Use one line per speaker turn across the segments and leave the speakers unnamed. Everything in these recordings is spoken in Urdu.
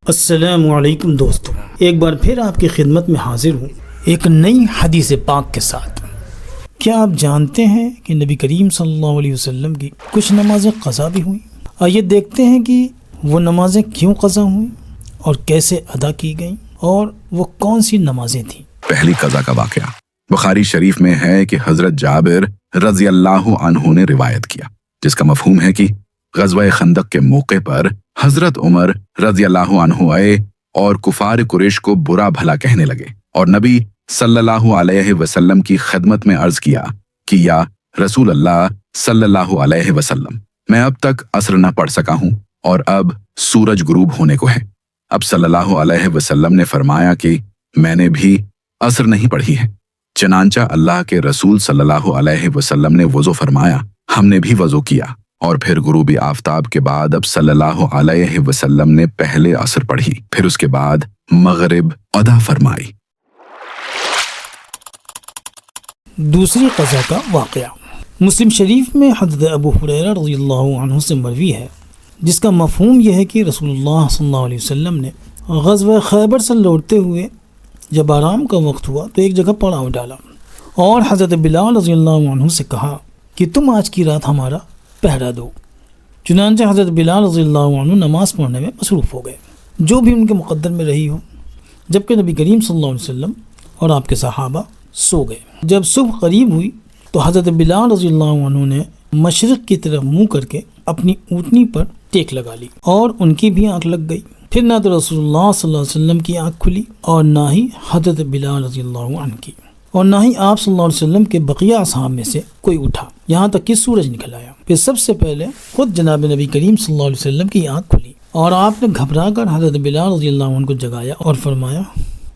السلام علیکم دوستو، ایک بار پھر آپ کی خدمت میں حاضر ہوں ایک نئی حدیث پاک کے ساتھ۔ کیا آپ جانتے ہیں کہ نبی کریم صلی اللہ علیہ وسلم کی کچھ نمازیں قضا بھی ہوئیں؟ آئیے دیکھتے ہیں کہ وہ نمازیں کیوں قضا ہوئیں اور کیسے ادا کی گئیں اور وہ کون سی نمازیں تھیں۔
پہلی قضا کا واقعہ بخاری شریف میں ہے کہ حضرت جابر رضی اللہ عنہ نے روایت کیا، جس کا مفہوم ہے کہ غزوہ خندق کے موقع پر حضرت عمر رضی اللہ عنہ آئے اور کفار قریش کو برا بھلا کہنے لگے اور نبی صلی اللہ علیہ وسلم کی خدمت میں عرض کیا کہ یا رسول اللہ صلی اللہ علیہ وسلم، میں اب تک عصر نہ پڑھ سکا ہوں اور اب سورج غروب ہونے کو ہے۔ اب صلی اللہ علیہ وسلم نے فرمایا کہ میں نے بھی عصر نہیں پڑھی ہے۔ چنانچہ اللہ کے رسول صلی اللہ علیہ وسلم نے وضو فرمایا، ہم نے بھی وضو کیا اور پھر غروب آفتاب کے بعد اب صلی اللہ علیہ وسلم نے پہلے عصر پڑھی، پھر اس کے بعد مغرب ادا فرمائی۔
دوسری قضا کا واقعہ مسلم شریف میں حضرت ابو ہریرہ رضی اللہ عنہ سے مروی ہے، جس کا مفہوم یہ ہے کہ رسول اللہ صلی اللہ علیہ وسلم نے غزوہ خیبر سے لوٹتے ہوئے جب آرام کا وقت ہوا تو ایک جگہ پڑاؤ ڈالا اور حضرت بلال رضی اللہ عنہ سے کہا کہ تم آج کی رات ہمارا پہرا دو۔ چنانچہ حضرت بلال رضی اللہ عنہ نماز پڑھنے میں مصروف ہو گئے، جو بھی ان کے مقدر میں رہی ہو، جبکہ نبی کریم صلی اللہ علیہ وسلم اور آپ کے صحابہ سو گئے۔ جب صبح قریب ہوئی تو حضرت بلال رضی اللہ عنہ نے مشرق کی طرف منہ کر کے اپنی اونٹنی پر ٹیک لگا لی اور ان کی بھی آنکھ لگ گئی۔ پھر نہ تو رسول اللہ صلی اللہ علیہ وسلم کی آنکھ کھلی اور نہ ہی حضرت بلال رضی اللہ عنہ کی، اور نہ ہی آپ صلی اللہ علیہ وسلم کے بقیہ اصحاب میں سے کوئی اٹھا، یہاں تک کہ سورج نکل آیا۔ پھر سب سے پہلے خود جناب نبی کریم صلی اللہ علیہ وسلم کی آنکھ کھلی اور آپ نے گھبرا کر حضرت بلال رضی اللہ عنہ کو جگایا اور فرمایا،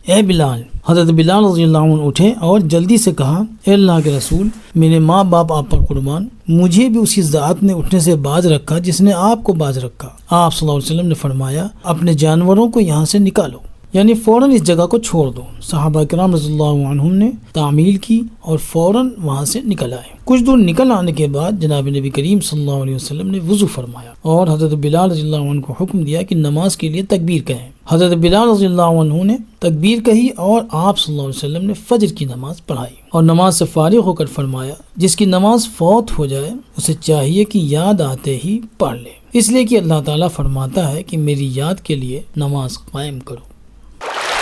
اے بلال۔ حضرت بلال رضی اللہ عنہ اٹھے اور جلدی سے کہا، اے اللہ کے رسول، میرے ماں باپ آپ پر قربان، مجھے بھی اسی ذات نے اٹھنے سے باز رکھا جس نے آپ کو باز رکھا۔ آپ صلی اللہ علیہ وسلم نے فرمایا، اپنے جانوروں کو یہاں سے نکالو، یعنی فوراً اس جگہ کو چھوڑ دو۔ صحابہ کرام رضی اللہ عنہم نے تعمیل کی اور فوراً وہاں سے نکل آئے۔ کچھ دور نکل آنے کے بعد جناب نبی کریم صلی اللہ علیہ وسلم نے وضو فرمایا اور حضرت بلال رضی اللہ عنہ کو حکم دیا کہ نماز کے لیے تکبیر کہیں۔ حضرت بلال رضی اللہ عنہ نے تکبیر کہی اور آپ صلی اللہ علیہ وسلم نے فجر کی نماز پڑھائی اور نماز سے فارغ ہو کر فرمایا، جس کی نماز فوت ہو جائے اسے چاہیے کہ یاد آتے ہی پڑھ لے، اس لیے کہ اللہ تعالیٰ فرماتا ہے کہ میری یاد کے لیے نماز قائم کرو۔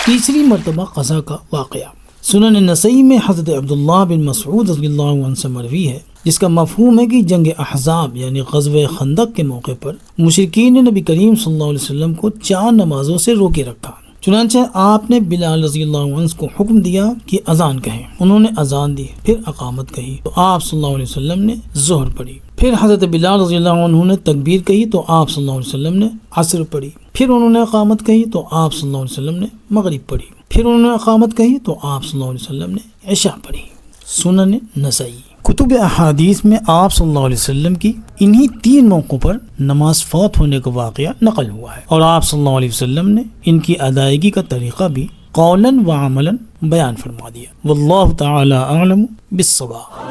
تیسری مرتبہ قضا کا واقعہ سنن نسائی میں حضرت عبداللہ بن مسعود رضی اللہ عنہ سے مروی ہے، جس کا مفہوم ہے کہ جنگ احزاب یعنی غزوہ خندق کے موقع پر مشرکین نے نبی کریم صلی اللہ علیہ وسلم کو 4 نمازوں سے روکے رکھا۔ چنانچہ آپ نے بلال رضی اللہ عنہ کو حکم دیا کہ اذان کہیں۔ انہوں نے اذان دی، پھر اقامت کہی تو آپ صلی اللہ علیہ وسلم نے ظہر پڑھی۔ پھر حضرت بلال رضی اللہ عنہ نے تکبیر کہی تو آپ صلی اللہ علیہ وسلم نے عصر پڑھی۔ پھر انہوں نے اقامت کہی تو آپ صلی اللہ علیہ وسلم نے مغرب پڑھی۔ پھر انہوں نے اقامت کہی تو آپ صلی اللہ علیہ وسلم نے عشاء پڑھی۔ سنن نسائی کتب احادیث میں آپ صلی اللہ علیہ وسلم کی انہی 3 موقعوں پر نماز فوت ہونے کا واقعہ نقل ہوا ہے، اور آپ صلی اللہ علیہ وسلم نے ان کی ادائیگی کا طریقہ بھی قولاً و عملاً بیان فرما دیا۔ واللہ تعالی اعلم بالصواب۔